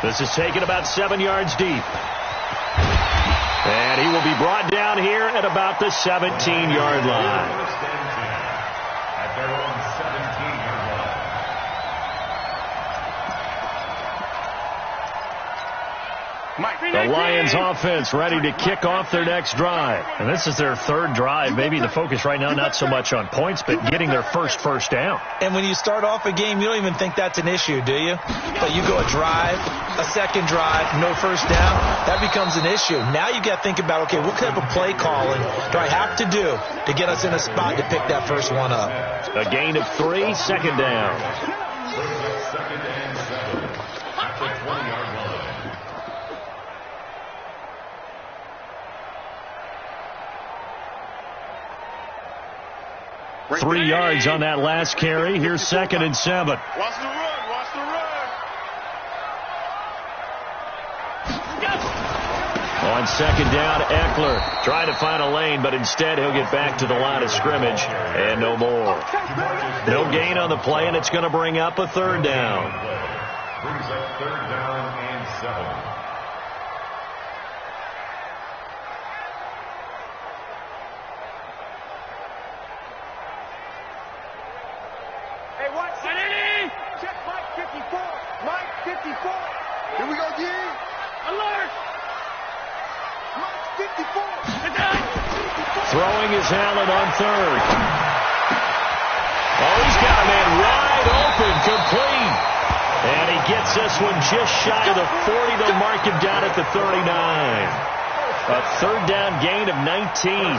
This is taken about 7 yards deep. And he will be brought down here at about the 17-yard line. At their own 17-yard line. The Lions offense ready to kick off their next drive. And this is their third drive. Maybe the focus right now not so much on points, but getting their first down. And when you start off a game, you don't even think that's an issue, do you? But you go a drive, a second drive, no first down, that becomes an issue. Now you got to think about, okay, what type of play calling do I have to do to get us in a spot to pick that first one up? A gain of 3, second down. Second and 7 at the 20-yard line. 3 yards on that last carry. Here's 2nd and 7. Watch the run. Watch the run. On 2nd down, Eckler trying to find a lane, but instead he'll get back to the line of scrimmage and no more. No gain on the play, and it's going to bring up a 3rd down. Brings up 3rd down and 7. 54. Here we go, D. Alert. Mike 54. Throwing is Allen on 3rd. Oh, he's got a man wide open, complete. And he gets this one just shy of the 40. They'll mark him down at the 39. A 3rd down gain of 19.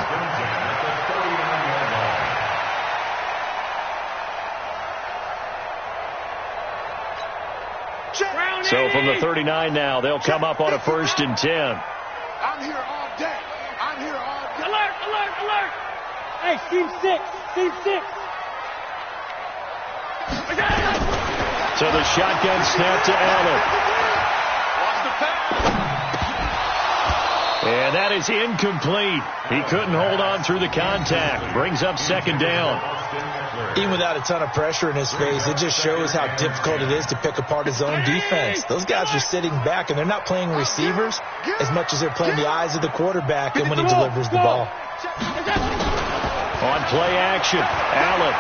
So from the 39 now, they'll come up on a 1st and 10. I'm here all day. I'm here all day. Alert, alert, alert. Hey, team 6. Team 6. So the shotgun snap to Allen. Watch the pass. And that is incomplete. He couldn't hold on through the contact. Brings up 2nd down. Even without a ton of pressure in his face, it just shows how difficult it is to pick apart his own defense. Those guys are sitting back, and they're not playing receivers as much as they're playing the eyes of the quarterback and when he delivers the ball. On play action, Allen.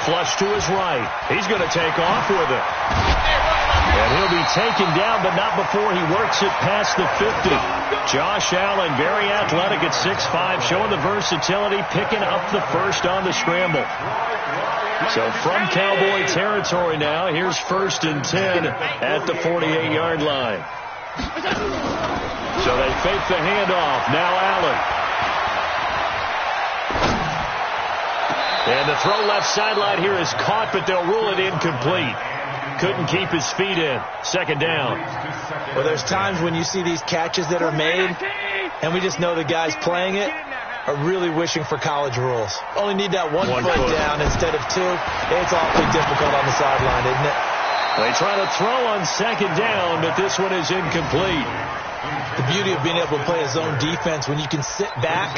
Flush to his right. He's going to take off with it. And he'll be taken down, but not before he works it past the 50. Josh Allen, very athletic at 6'5", showing the versatility, picking up the first on the scramble. So from Cowboy territory now, here's 1st and 10 at the 48-yard line. So they fake the handoff. Now Allen. And the throw left sideline here is caught, but they'll rule it incomplete. Couldn't keep his feet in. 2nd down. Well, there's times when you see these catches that are made, and we just know the guys playing it are really wishing for college rules. Only need that one foot down instead of 2. It's awfully difficult on the sideline, isn't it? They try to throw on 2nd down, but this one is incomplete. The beauty of being able to play a zone defense, when you can sit back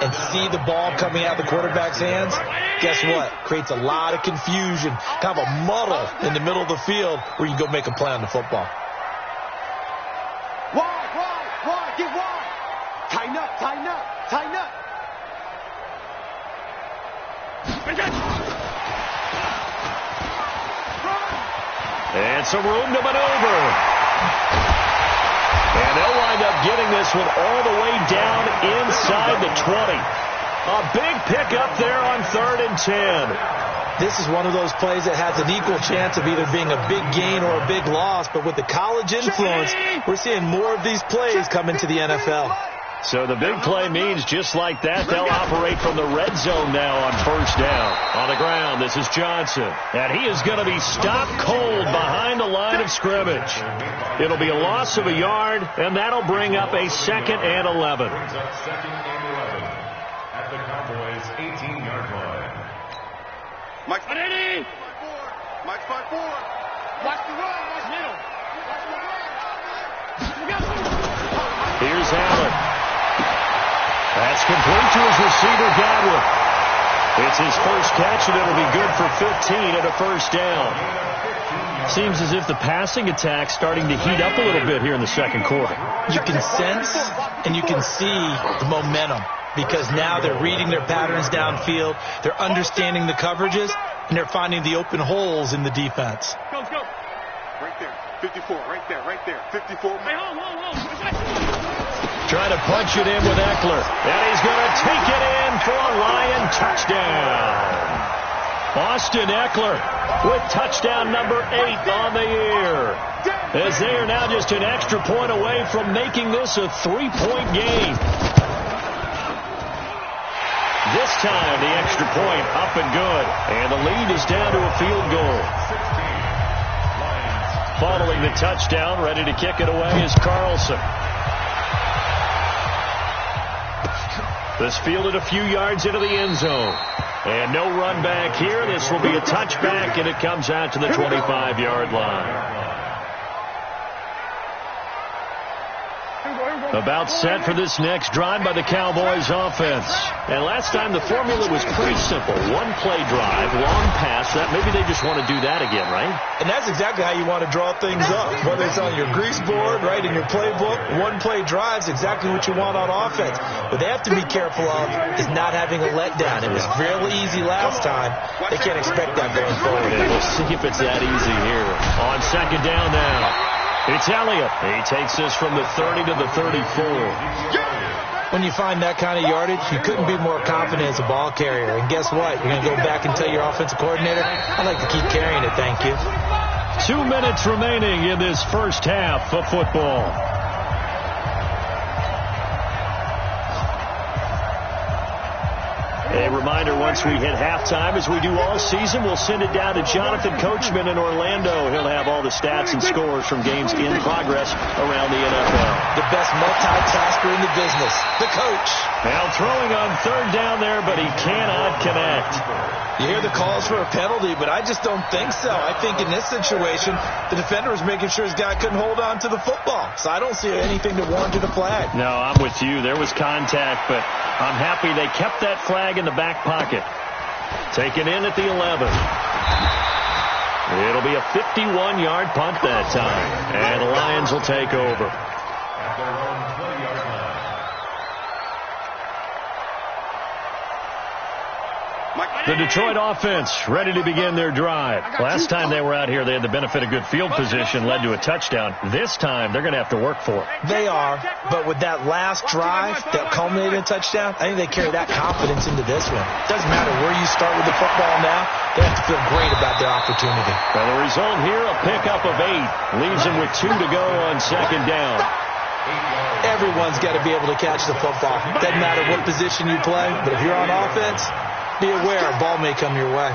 and see the ball coming out of the quarterback's hands, guess what? Creates a lot of confusion, kind of a muddle in the middle of the field where you go make a play on the football. Wide, get wide. Tighten up. And some room to maneuver. And they'll wind up getting this one all the way down inside the 20. A big pickup there on 3rd and 10. This is one of those plays that has an equal chance of either being a big gain or a big loss. But with the college influence, we're seeing more of these plays come into the NFL. So the big play means just like that, they'll operate from the red zone now on 1st down. On the ground, this is Johnson. And he is going to be stopped cold behind the line of scrimmage. It'll be a loss of a yard, and that'll bring up a 2nd and 11. Brings up 2nd and 11 at the Cowboys' 18-yard line. Mike's 5-4. Mike's 5-4. Watch the run. Watch middle. Here's Allen. That's complete to his receiver, Godwin. It's his first catch, and it'll be good for 15 and a first down. Seems as if the passing attack's starting to heat up a little bit here in the second quarter. You can sense and you can see the momentum because now they're reading their patterns downfield, they're understanding the coverages, and they're finding the open holes in the defense. Go. Right there. 54. Right there. 54. Hey, hold. Trying to punch it in with Eckler. And he's going to take it in for a Lion touchdown. Austin Eckler with touchdown number 8 on the year. As they are now just an extra point away from making this a 3-point game. This time the extra point up and good. And the lead is down to a field goal. Following the touchdown, ready to kick it away is Carlson. This fielded a few yards into the end zone. And no run back here. This will be a touchback, and it comes out to the 25-yard line. About set for this next drive by the Cowboys offense. And last time the formula was pretty simple. One-play drive, long pass. That maybe they just want to do that again, right? And that's exactly how you want to draw things up. Whether it's on your grease board, right, in your playbook, one-play drive's exactly what you want on offense. What they have to be careful of is not having a letdown. It was real easy last time. They can't expect that going forward. And we'll see if it's that easy here. On second down now. It's Elliott. He takes this from the 30 to the 34. When you find that kind of yardage, you couldn't be more confident as a ball carrier. And guess what? You're going to go back and tell your offensive coordinator, I'd like to keep carrying it, thank you. 2 minutes remaining in this first half of football. A reminder, once we hit halftime, as we do all season, we'll send it down to Jonathan Coachman in Orlando. He'll have all the stats and scores from games in progress around the NFL. The best multitasker in the business, the coach. Now throwing on third down there, but he cannot connect. You hear the calls for a penalty, but I just don't think so. I think in this situation, the defender was making sure his guy couldn't hold on to the football. So I don't see anything to warrant a flag. No, I'm with you. There was contact, but I'm happy they kept that flag in the back pocket. Taken in at the 11. It'll be a 51-yard punt that time. And the Lions will take over. At their own 20-yard line. The Detroit offense ready to begin their drive. Last time they were out here, they had the benefit of good field position, led to a touchdown. This time, they're going to have to work for it. They are, but with that last drive that culminated in a touchdown, I think they carry that confidence into this one. Doesn't matter where you start with the football now, they have to feel great about their opportunity. Well, the result here, a pickup of 8. Leaves them with 2 to go on second down. Everyone's got to be able to catch the football. Doesn't matter what position you play, but if you're on offense, be aware a ball may come your way.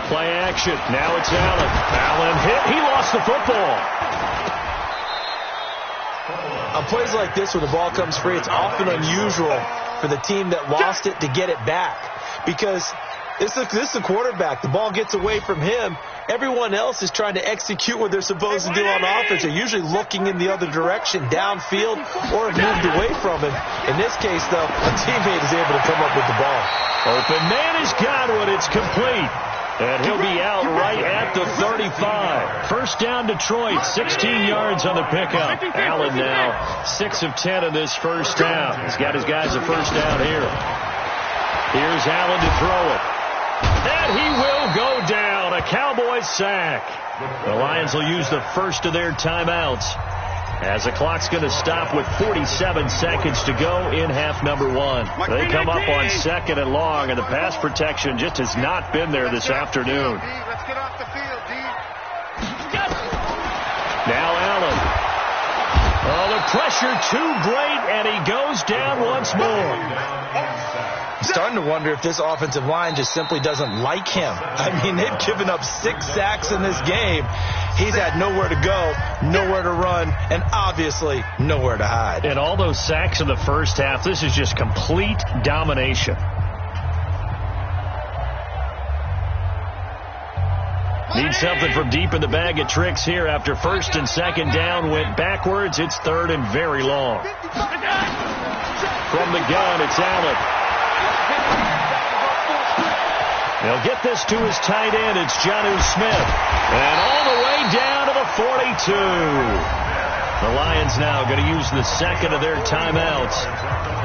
Play action. Now it's Allen. Allen hit. He lost the football. On plays like this where the ball comes free, it's often unusual for the team that lost it to get it back. Because this is the quarterback. The ball gets away from him. Everyone else is trying to execute what they're supposed to do on offense. They're usually looking in the other direction, downfield, or have moved away from him. In this case, though, a teammate is able to come up with the ball. Open man has got one. It's complete. And he'll be out right at the 35. First down, Detroit. 16 yards on the pickup. Allen now 6 of 10 in this first down. He's got his guys a first down here. Here's Allen to throw it. And he will go down. A Cowboys sack. The Lions will use the first of their timeouts as the clock's going to stop with 47 seconds to go in half number 1. They come up on second and long, and the pass protection just has not been there this afternoon. Let's get off the field, D. Now Allen. Oh, the pressure too great, and he goes down once more. I'm starting to wonder if this offensive line just simply doesn't like him. I mean, they've given up 6 sacks in this game. He's had nowhere to go, nowhere to run, and obviously nowhere to hide. And all those sacks in the first half, this is just complete domination. Need something from deep in the bag of tricks here after first and second down went backwards. It's third and very long. From the gun, it's Allen. He'll get this to his tight end. It's Jonnu Smith. And all the way down to the 42. The Lions now going to use the second of their timeouts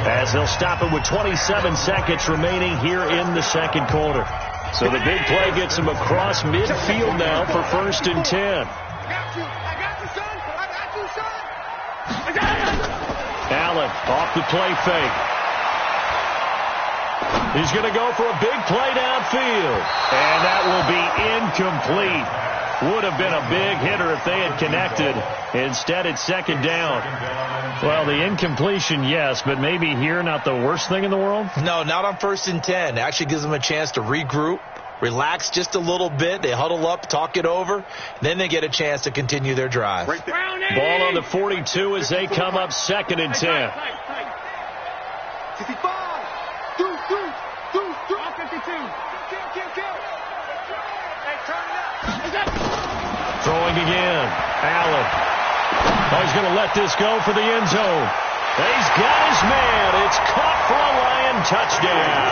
as they'll stop it with 27 seconds remaining here in the second quarter. So the big play gets him across midfield now for first and 10. Allen off the play fake. He's going to go for a big play downfield. And that will be incomplete. Would have been a big hitter if they had connected. Instead, it's second down. Well, the incompletion, yes, but maybe here not the worst thing in the world? No, not on first and 10. It actually gives them a chance to regroup, relax just a little bit. They huddle up, talk it over. Then they get a chance to continue their drive. Ball on the 42 as they come up second and 10. Throwing again. Allen. Oh, he's going to let this go for the end zone. He's got his man. It's caught for a Lion touchdown.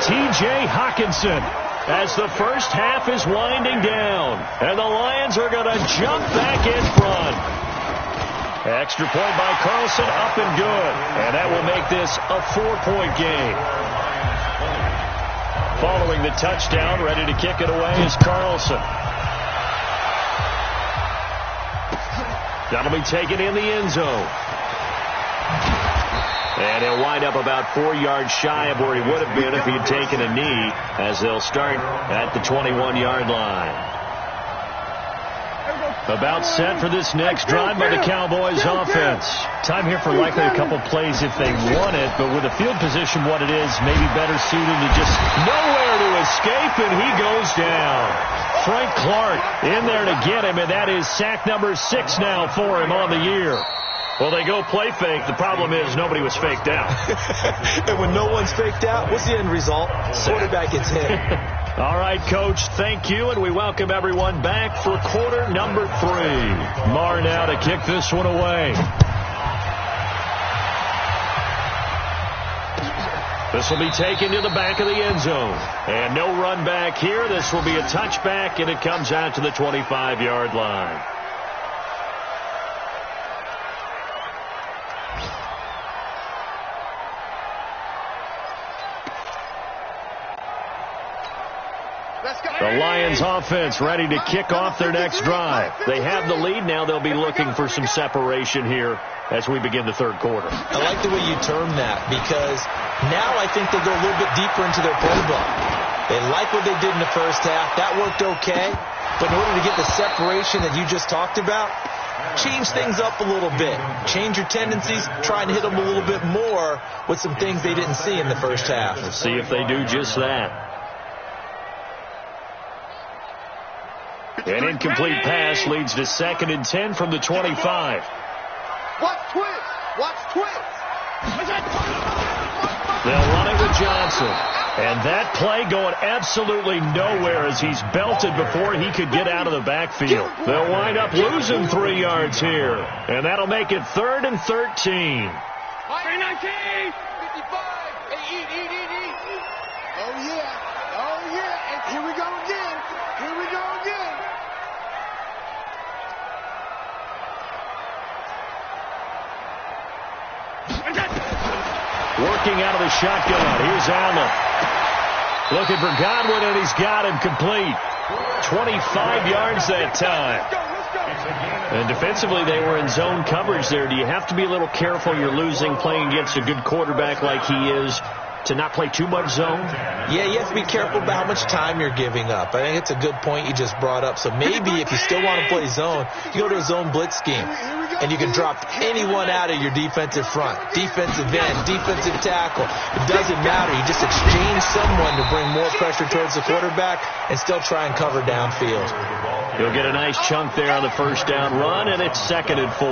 T.J. Hockenson as the first half is winding down. And the Lions are going to jump back in front. Extra point by Carlson, up and good. And that will make this a 4-point game. Following the touchdown, ready to kick it away is Carlson. That'll be taken in the end zone. And he'll wind up about 4 yards shy of where he would have been if he had taken a knee, as they'll start at the 21-yard line. About set for this next drive by the Cowboys offense. Time here for likely a couple plays if they want it, but with the field position what it is, maybe better suited to just nowhere to escape, and he goes down. Frank Clark in there to get him, and that is sack number 6 now for him on the year. Well, they go play fake. The problem is nobody was faked out. And when no one's faked out, what's the end result? Quarterback gets hit. All right, Coach, thank you, and we welcome everyone back for quarter number 3. Marr now to kick this one away. This will be taken to the back of the end zone. And no run back here. This will be a touchback, and it comes out to the 25-yard line. The Lions offense ready to kick off their next drive. They have the lead. Now they'll be looking for some separation here as we begin the third quarter. I like the way you term that, because now I think they go a little bit deeper into their playbook. They like what they did in the first half. That worked okay. But in order to get the separation that you just talked about, change things up a little bit. Change your tendencies. Try and hit them a little bit more with some things they didn't see in the first half. Let's see if they do just that. An incomplete pass leads to second and 10 from the 25. Watch twist. Watch twist. They'll run it with Johnson. And that play going absolutely nowhere as he's belted before he could get out of the backfield. They'll wind up losing 3 yards here. And that'll make it 3rd and 13. 319. 55. Hey, eat. Oh, yeah. Oh, yeah. And here we go again. Here we go again. Working out of the shotgun. Here's Allen. Looking for Godwin, and he's got him complete. 25 yards that time. And defensively, they were in zone coverage there. Do you have to be a little careful? You're losing playing against a good quarterback like he is to not play too much zone? Yeah, you have to be careful about how much time you're giving up. I think it's a good point you just brought up. So maybe if you still want to play zone, you go to a zone blitz scheme. And you can drop anyone out of your defensive front. Defensive end, defensive tackle. It doesn't matter. You just exchange someone to bring more pressure towards the quarterback and still try and cover downfield. He'll get a nice chunk there on the first down run, and it's 2nd and 4.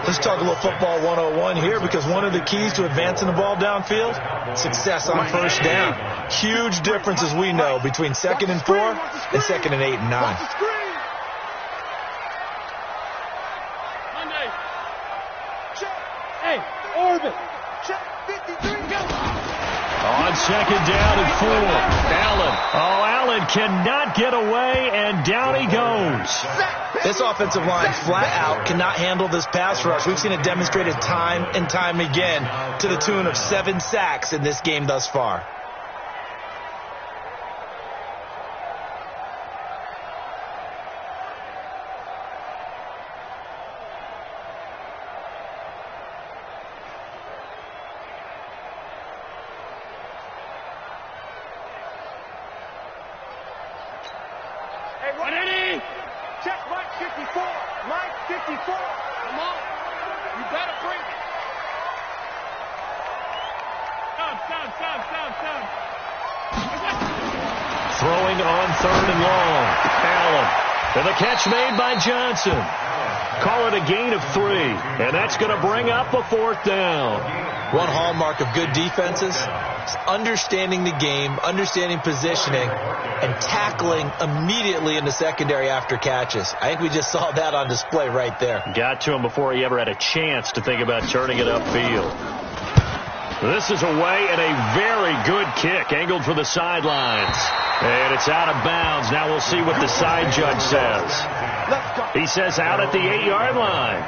Let's talk a little football 101 here, because one of the keys to advancing the ball downfield, success on first down. Huge difference, as we know, between 2nd and 4 and 2nd and 8 and 9. Hey, orbit. Check 53, go. On 2nd down and 4. Allen. Oh, Allen cannot get away, and down he goes. This offensive line flat out cannot handle this pass rush. We've seen it demonstrated time and time again, to the tune of 7 sacks in this game thus far. Hey, Ronnie! Check Mike 54. Mike 54. Come on. You better bring it. Stop. Throwing on 3rd and long. Allen. And the catch made by Johnson. Call it a gain of 3. And that's going to bring up a 4th down. One hallmark of good defenses is understanding the game, understanding positioning, and tackling immediately in the secondary after catches. I think we just saw that on display right there. Got to him before he ever had a chance to think about turning it upfield. This is away, and a very good kick, angled for the sidelines. And it's out of bounds. Now we'll see what the side judge says. He says out at the 8-yard line.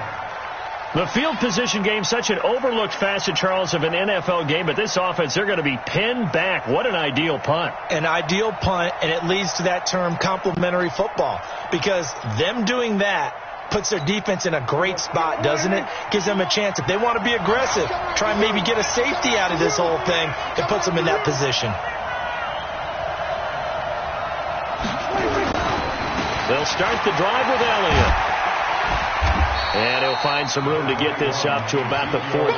The field position game, such an overlooked facet, Charles, of an NFL game, but this offense, they're going to be pinned back. What an ideal punt. An ideal punt, and it leads to that term complementary football, because them doing that puts their defense in a great spot, doesn't it? Gives them a chance. If they want to be aggressive, try and maybe get a safety out of this whole thing, it puts them in that position. They'll start the drive with Elliott. And he'll find some room to get this up to about the 14.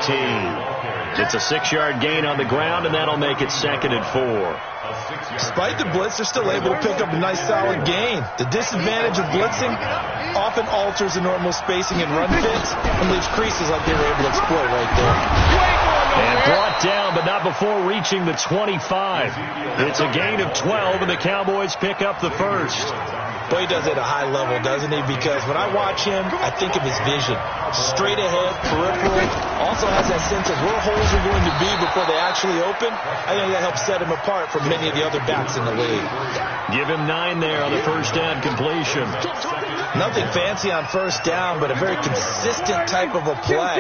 It's a 6-yard gain on the ground, and that'll make it 2nd and 4. Despite the blitz, they're still able to pick up a nice solid gain. The disadvantage of blitzing often alters the normal spacing and run fits and leaves creases like they were able to exploit right there. And brought down, but not before reaching the 25. It's a gain of 12, and the Cowboys pick up the first. Boy, he does it at a high level, doesn't he? Because when I watch him, I think of his vision. Straight ahead, peripheral. Also has that sense of where holes are going to be before they actually open. I think that helps set him apart from many of the other backs in the league. Give him 9 there on the first down completion. Nothing fancy on first down, but a very consistent type of a play.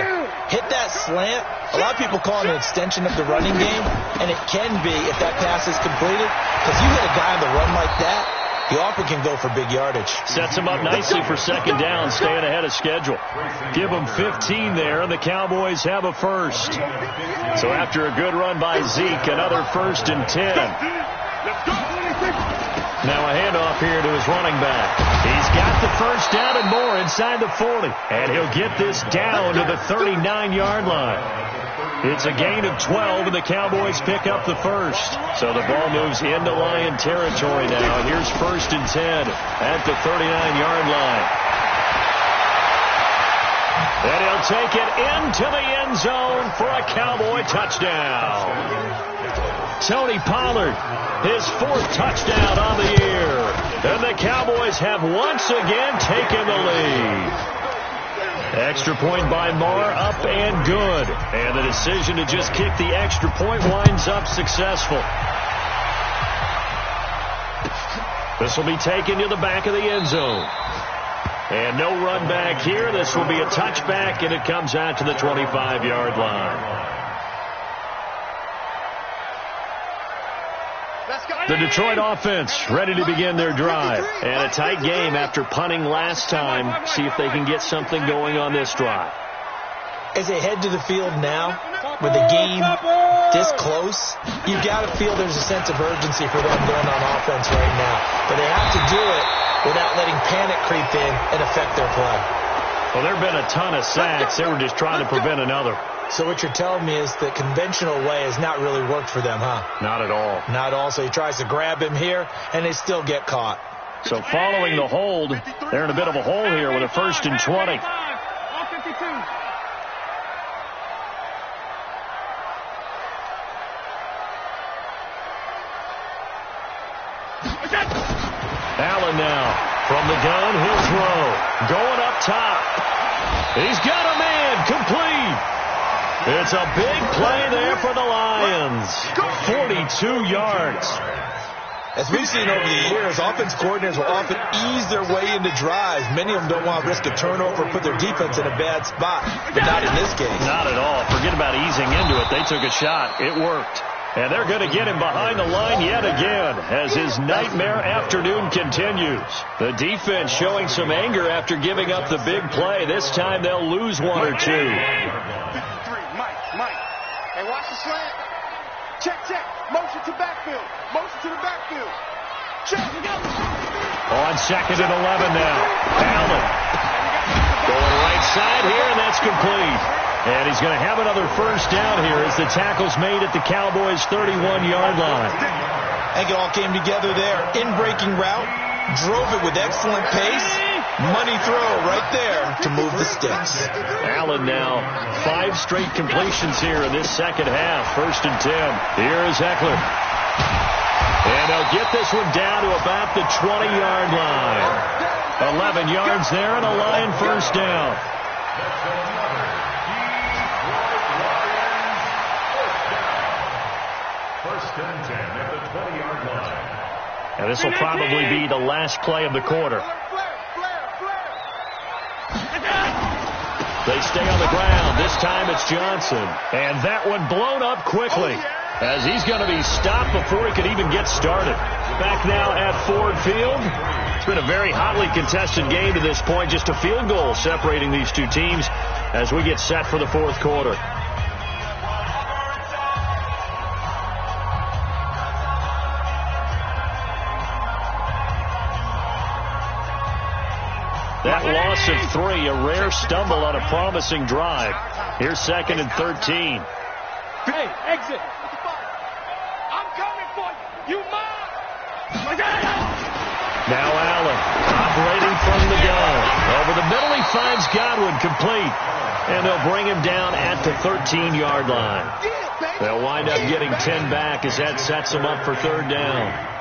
Hit that slant. A lot of people call it an extension of the running game, and it can be if that pass is completed. Because you hit a guy on the run like that, he often can go for big yardage. Sets him up nicely for 2nd down, staying ahead of schedule. Give them 15 there, and the Cowboys have a first. So after a good run by Zeke, another 1st and 10. Now a handoff here to his running back. He's got the first down and more inside the 40. And he'll get this down to the 39-yard line. It's a gain of 12, and the Cowboys pick up the first. So the ball moves into Lion territory now. And here's 1st and 10 at the 39-yard line. And he'll take it into the end zone for a Cowboy touchdown. Tony Pollard, his 4th touchdown on the year. And the Cowboys have once again taken the lead. Extra point by Marr, up and good. And the decision to just kick the extra point winds up successful. This will be taken to the back of the end zone. And no run back here. This will be a touchback, and it comes out to the 25-yard line. The Detroit offense ready to begin their drive. And a tight game after punting last time. See if they can get something going on this drive. As they head to the field now, with the game this close, you've got to feel there's a sense of urgency for them going on offense right now. But they have to do it without letting panic creep in and affect their play. Well, there have been a ton of sacks. They were just trying to prevent another. So what you're telling me is the conventional way has not really worked for them, huh? Not at all. Not at all. So he tries to grab him here, and they still get caught. So following the hold, they're in a bit of a hole here with a 1st and 20. Allen now from the gun. He'll throw. Going up top. He's got a man. Complete. It's a big play there for the Lions. 42 yards. As we've seen over the years, offense coordinators will often ease their way into drives. Many of them don't want to risk a turnover or put their defense in a bad spot, but not in this case. Not at all. Forget about easing into it. They took a shot. It worked. And they're going to get him behind the line yet again as his nightmare afternoon continues. The defense showing some anger after giving up the big play. This time they'll lose one or two. 53, Mike. Hey, watch the slant. Check. Motion to backfield. Motion to the backfield. Check. On 2nd and 11 now. Allen going right side here, and that's complete. And he's going to have another first down here as the tackle's made at the Cowboys' 31-yard line. I think it all came together there. In-breaking route, drove it with excellent pace. Money throw right there to move the sticks. Allen now, 5 straight completions here in this second half. 1st and 10. Here is Eckler. And they'll get this one down to about the 20-yard line. 11 yards there and a Lion first down. And this will probably be the last play of the quarter. They stay on the ground. This time it's Johnson. And that one blown up quickly as he's going to be stopped before he could even get started. Back now at Ford Field. It's been a very hotly contested game to this point. Just a field goal separating these two teams as we get set for the fourth quarter. That loss of 3, a rare stumble on a promising drive. Here's 2nd and 13. Hey, exit. I'm coming for you. You mine. Now Allen operating from the gun. Over the middle, he finds Godwin complete. And they'll bring him down at the 13-yard line. They'll wind up getting 10 back as that sets them up for 3rd down.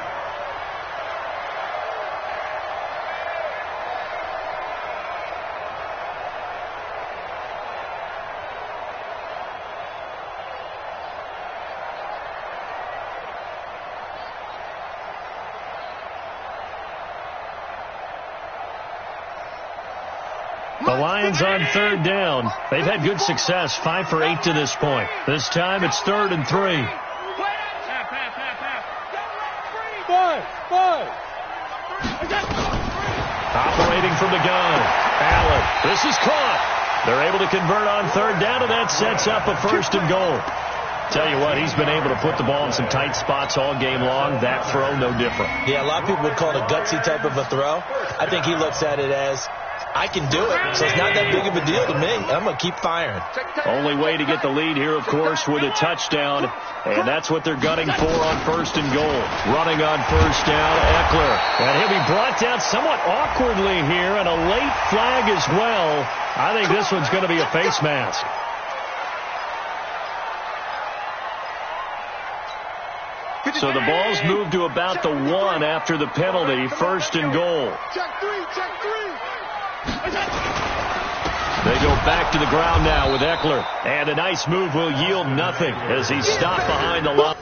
The Lions on 3rd down. They've had good success, 5 for 8 to this point. This time it's 3rd and 3. Operating from the gun. Allen. This is caught. They're able to convert on 3rd down, and that sets up a 1st and goal. Tell you what, he's been able to put the ball in some tight spots all game long. That throw, no different. Yeah, a lot of people would call it a gutsy type of a throw. I think he looks at it as, I can do it, so it's not that big of a deal to me. I'm going to keep firing. Only way to get the lead here, of course, with a touchdown, and that's what they're gunning for on 1st and goal. Running on 1st down, Eckler. And he'll be brought down somewhat awkwardly here, and a late flag as well. I think this one's going to be a face mask. So the ball's moved to about the 1 after the penalty, 1st and goal. Check 3. They go back to the ground now with Eckler. And a nice move will yield nothing as he's stopped behind the line.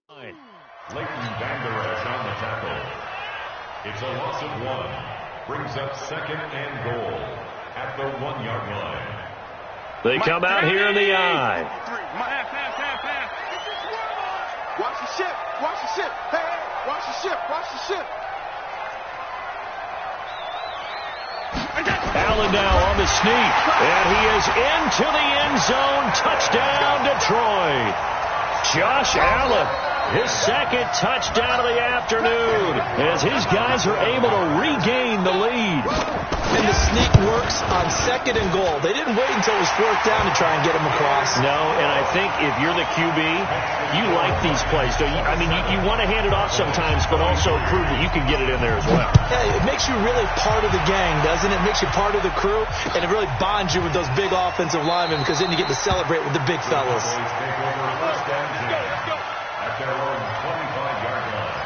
Leighton Vanderes on the tackle. It's a loss of 1. Brings up second and goal at the 1-yard line. They come out here in the I. Watch the ship. Watch the ship. Hey, watch the ship. Watch the ship. Allen now on the sneak, and he is into the end zone. Touchdown, Detroit. Josh Allen, his second touchdown of the afternoon, as his guys are able to regain the lead. And the sneak works on second and goal. They didn't wait until it was fourth down to try and get him across. No, and I think if you're the QB, you like these plays. Don't you? I mean, you want to hand it off sometimes, but also prove that you can get it in there as well. Yeah, it makes you really part of the gang, doesn't it? It makes you part of the crew, and it really bonds you with those big offensive linemen because then you get to celebrate with the big fellas. At their own 25-yard line.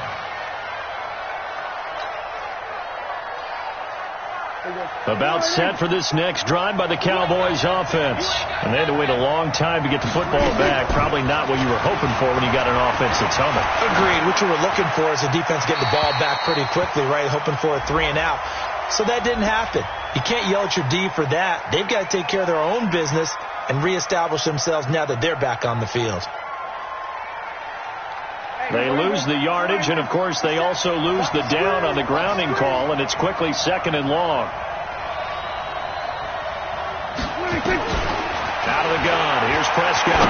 About set for this next drive by the Cowboys offense. And they had to wait a long time to get the football back. Probably not what you were hoping for when you got an offense that's humming. Agreed. What you were looking for is the defense getting the ball back pretty quickly, right? Hoping for a 3 and out. So that didn't happen. You can't yell at your D for that. They've got to take care of their own business and reestablish themselves now that they're back on the field. They lose the yardage, and, of course, they also lose the down on the grounding call, and it's quickly second and long. Out of the gun. Here's Prescott.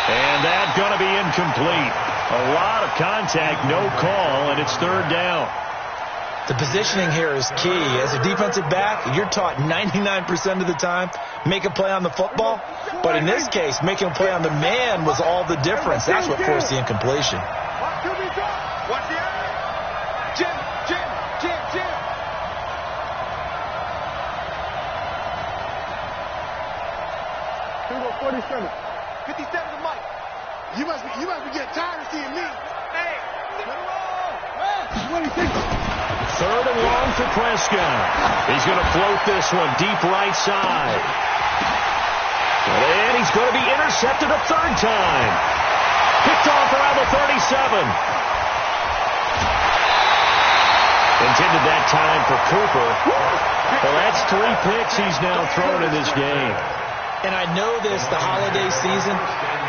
And that's going to be incomplete. A lot of contact, no call, and it's third down. The positioning here is key. As a defensive back, you're taught 99% of the time, make a play on the football. But in this case, making a play on the man was all the difference. That's what forced the incompletion. Watch the eye. Jim. 47. 57 to Mike. You must be getting tired of seeing me. Hey, let it roll. 26. Third and long for Prescott. He's going to float this one deep right side. And he's going to be intercepted a third time. Picked off around the 37. Intended that time for Cooper. Well, that's 3 picks he's now thrown in this game. And I know this, the holiday season,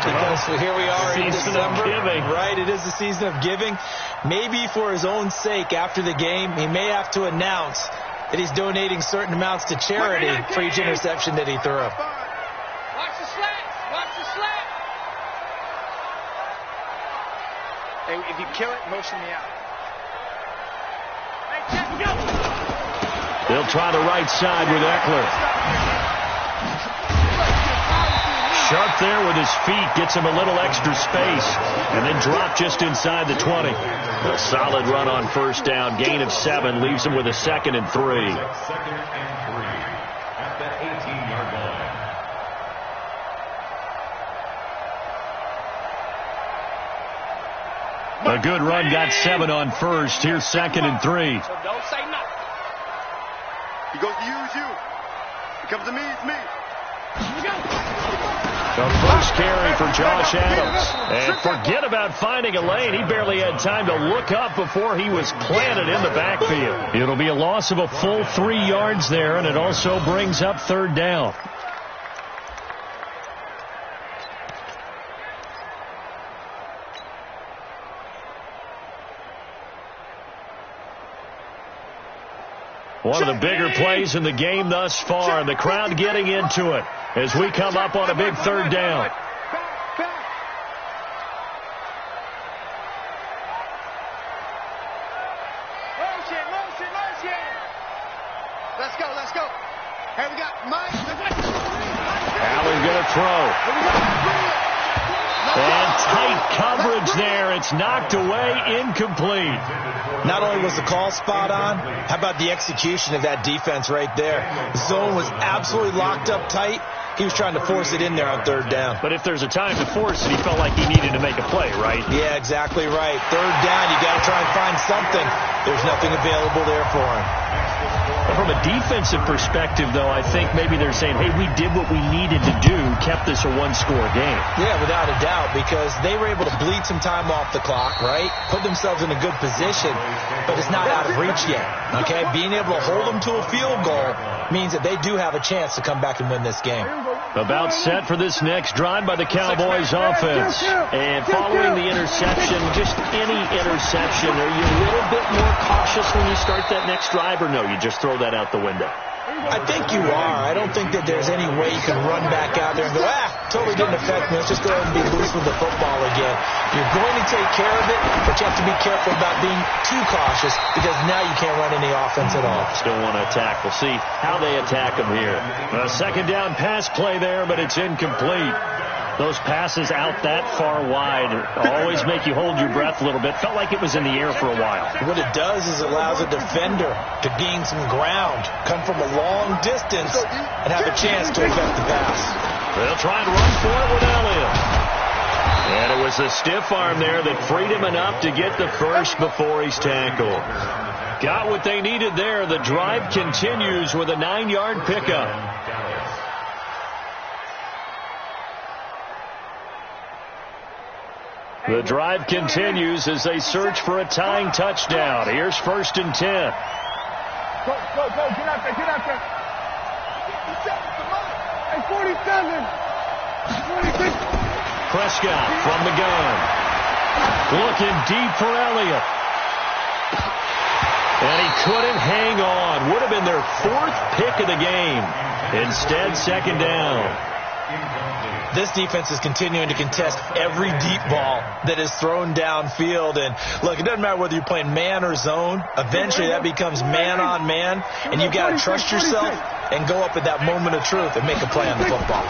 because here we are in December. Right, it is the season of giving. Maybe for his own sake, after the game, he may have to announce that he's donating certain amounts to charity for each interception that he threw. Watch the slats. Watch the slats. Hey, if you kill it, motion me out. Hey, check, go. They'll try the right side with Eckler. Sharp there with his feet, gets him a little extra space, and then drop just inside the 20. A solid run on first down, gain of 7, leaves him with a 2nd and 3. Second and 3 at the 18-yard line. A good run, got 7 on first. Here's 2nd and 3. So don't say nothing. He goes to use you. He comes to me, it's me. The first carry for Josh Adams. And forget about finding a lane. He barely had time to look up before he was planted in the backfield. It'll be a loss of a full 3 yards there, and it also brings up third down. One of the bigger plays in the game thus far, and the crowd getting into it as we come up on a big third down. Let's go. Hey, we got Mike. Allen going to throw. And tight coverage there. It's knocked away, incomplete. Not only was the call spot on, how about the execution of that defense right there? The zone was absolutely locked up tight. He was trying to force it in there on third down. But if there's a time to force it, he felt like he needed to make a play, right? Yeah, exactly right. Third down, you got to try and find something. There's nothing available there for him. Well, from a defensive perspective, though, I think maybe they're saying, hey, we did what we needed to do, kept this a one-score game. Yeah, without a doubt, because they were able to bleed some time off the clock, right? Put themselves in a good position, but it's not out of reach yet, okay? Being able to hold them to a field goal means that they do have a chance to come back and win this game. About set for this next drive by the Cowboys offense. And following the interception, just any interception, are you a little bit more cautious when you start that next drive, or no, you just throw that out the window? I think you are. I don't think that there's any way you can run back out there and go, totally didn't affect me. Let's just go ahead and be loose with the football again. You're going to take care of it, but you have to be careful about being too cautious because now you can't run any offense at all. Still want to attack. We'll see how they attack them here. A second down pass play there, but it's incomplete. Those passes out that far wide always make you hold your breath a little bit. Felt like it was in the air for a while. What it does is it allows a defender to gain some ground, come from a long distance, and have a chance to affect the pass. They'll try and run for it with Elliott. And it was a stiff arm there that freed him enough to get the first before he's tackled. Got what they needed there. The drive continues with a 9-yard pickup. The drive continues as they search for a tying touchdown. Here's 1st and 10. Go, get out there, get out there. 47. 46. Prescott from the gun. Looking deep for Elliott. And he couldn't hang on. Would have been their 4th pick of the game. Instead, 2nd down. This defense is continuing to contest every deep ball that is thrown downfield. And, look, it doesn't matter whether you're playing man or zone. Eventually, that becomes man-on-man, and you've got to trust yourself and go up at that moment of truth and make a play on the football.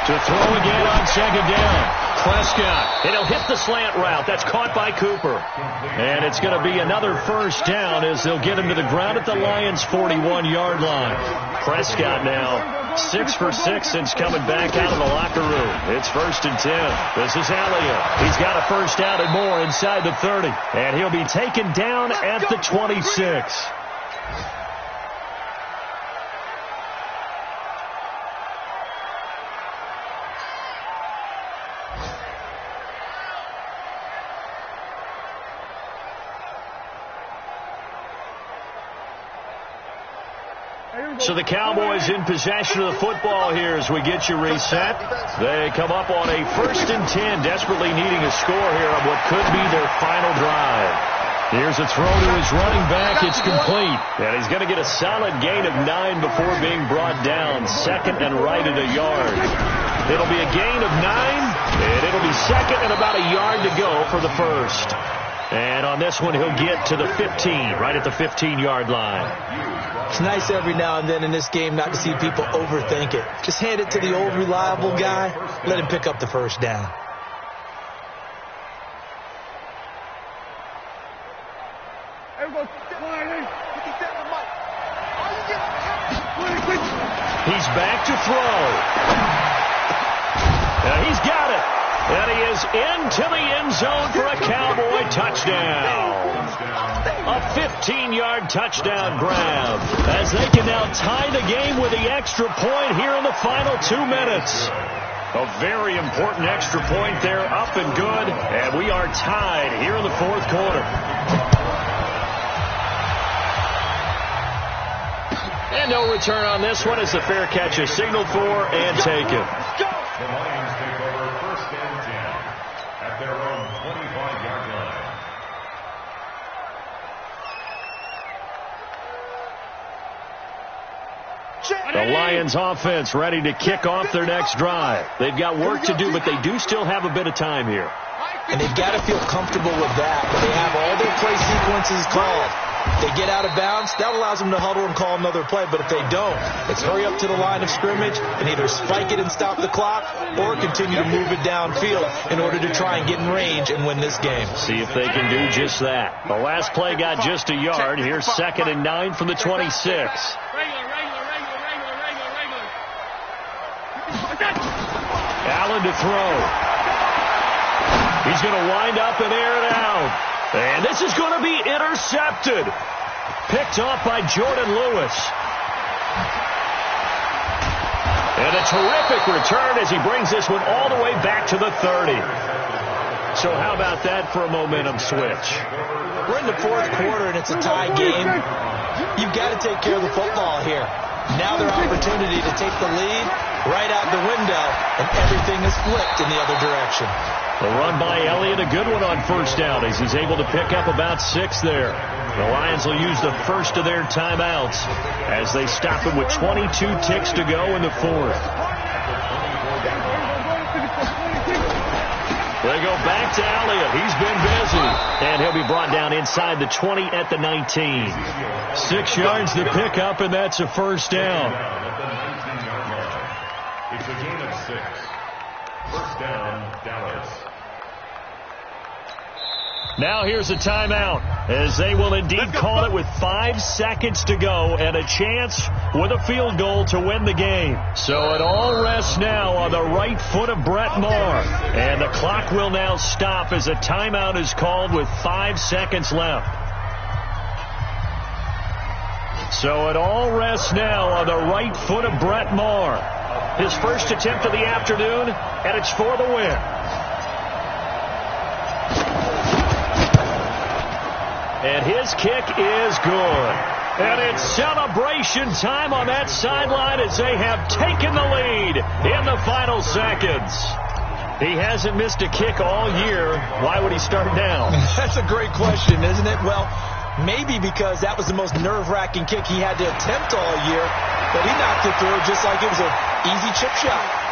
To throw again on 2nd down. Prescott, and he'll hit the slant route. That's caught by Cooper. And it's going to be another 1st down as they'll get him to the ground at the Lions' 41-yard line. Prescott now 6 for 6 since coming back out of the locker room. It's 1st and 10. This is Elliott. He's got a 1st down and more inside the 30. And he'll be taken down at the 26. So the Cowboys in possession of the football here as we get you reset. They come up on a 1st and 10, desperately needing a score here on what could be their final drive. Here's a throw to his running back. It's complete. And he's going to get a solid gain of 9 before being brought down. 2nd and right at a yard. It'll be a gain of 9, and it'll be 2nd and about a yard to go for the 1st. And on this one, he'll get to the 15, right at the 15-yard line. It's nice every now and then in this game not to see people overthink it. Just hand it to the old reliable guy. Let him pick up the 1st down. He's back to throw. He's got it. And he is into the end zone for a Cowboy touchdown. A 15-yard touchdown grab as they can now tie the game with the extra point here in the final 2 minutes. A very important extra point there, up and good, and we are tied here in the 4th quarter. And no return on this one as the fair catch is signaled for and taken. The Lions take over 1st and 10 at their own 25-yard line. The Lions offense ready to kick off their next drive. They've got work to do, but they do still have a bit of time here. And they've got to feel comfortable with that. They have all their play sequences called. If they get out of bounds, that allows them to huddle and call another play. But if they don't, it's hurry up to the line of scrimmage and either spike it and stop the clock or continue to move it downfield in order to try and get in range and win this game. See if they can do just that. The last play got just a yard. Here's 2nd and 9 from the 26. Allen to throw. He's going to wind up and air it out. And this is going to be intercepted. picked off by Jordan Lewis. And a terrific return as he brings this one all the way back to the 30. So how about that for a momentum switch? We're in the fourth quarter, and it's a tie game. You've got to take care of the football here. Now their opportunity to take the lead right out the window, and everything is flipped in the other direction. The run by Elliott, a good one on first down as he's able to pick up about 6 there. The Lions will use the first of their timeouts as they stop him with 22 ticks to go in the fourth. They go back to Elliott. He's been busy. And he'll be brought down inside the 20 at the 19. 6 yards to pick up, and that's a first down. It's a gain of 6. First down, Dallas. Now here's a timeout as they will indeed call it with 5 seconds to go and a chance with a field goal to win the game. So it all rests now on the right foot of Brett Maher. And the clock will now stop as a timeout is called with 5 seconds left. So it all rests now on the right foot of Brett Maher. His first attempt of the afternoon, and it's for the win. And his kick is good. And it's celebration time on that sideline as they have taken the lead in the final seconds. He hasn't missed a kick all year. Why would he start now? That's a great question, isn't it? Well, maybe because that was the most nerve-wracking kick he had to attempt all year, but he knocked it through just like it was an easy chip shot.